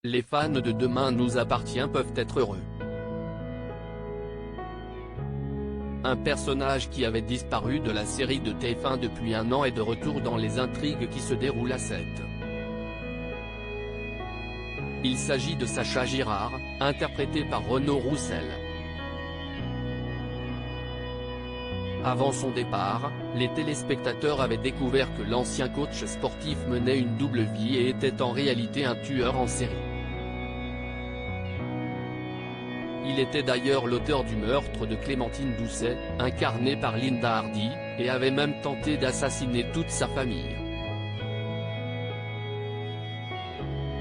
Les fans de Demain nous appartient peuvent être heureux. Un personnage qui avait disparu de la série de TF1 depuis un an est de retour dans les intrigues qui se déroulent à 7. Il s'agit de Sacha Girard, interprété par Renaud Roussel. Avant son départ, les téléspectateurs avaient découvert que l'ancien coach sportif menait une double vie et était en réalité un tueur en série. Il était d'ailleurs l'auteur du meurtre de Clémentine Doucet, incarné par Linda Hardy, et avait même tenté d'assassiner toute sa famille.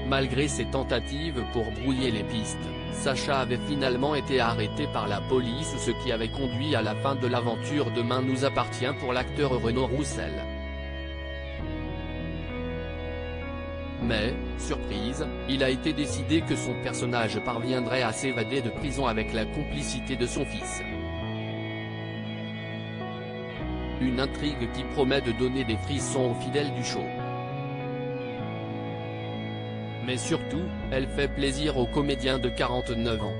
Malgré ses tentatives pour brouiller les pistes, Sacha avait finalement été arrêté par la police, ce qui avait conduit à la fin de l'aventure Demain nous appartient pour l'acteur Renaud Roussel. Mais, surprise, il a été décidé que son personnage parviendrait à s'évader de prison avec la complicité de son fils. Une intrigue qui promet de donner des frissons aux fidèles du show. Mais surtout, elle fait plaisir au comédien de 49 ans.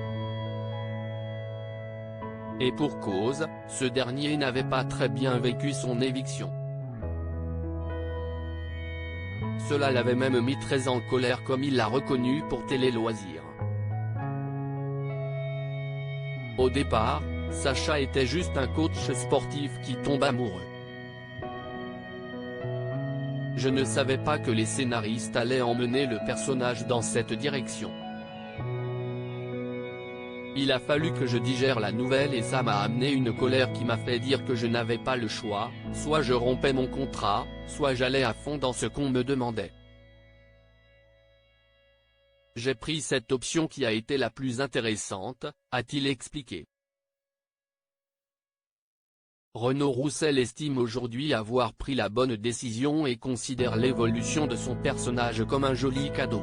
Et pour cause, ce dernier n'avait pas très bien vécu son éviction. Cela l'avait même mis très en colère comme il l'a reconnu pour Télé Loisirs. Au départ, Sacha était juste un coach sportif qui tombe amoureux. Je ne savais pas que les scénaristes allaient emmener le personnage dans cette direction. Il a fallu que je digère la nouvelle et ça m'a amené une colère qui m'a fait dire que je n'avais pas le choix, soit je rompais mon contrat, soit j'allais à fond dans ce qu'on me demandait. J'ai pris cette option qui a été la plus intéressante, a-t-il expliqué. Renaud Roussel estime aujourd'hui avoir pris la bonne décision et considère l'évolution de son personnage comme un joli cadeau.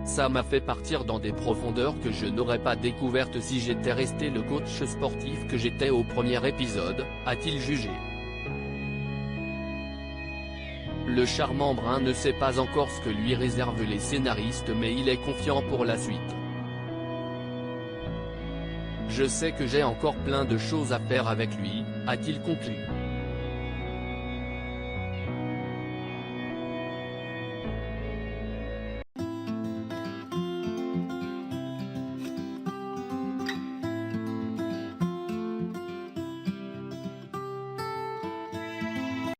Ça m'a fait partir dans des profondeurs que je n'aurais pas découvertes si j'étais resté le coach sportif que j'étais au premier épisode, a-t-il jugé. Le charmant brun ne sait pas encore ce que lui réservent les scénaristes mais il est confiant pour la suite. Je sais que j'ai encore plein de choses à faire avec lui, a-t-il conclu.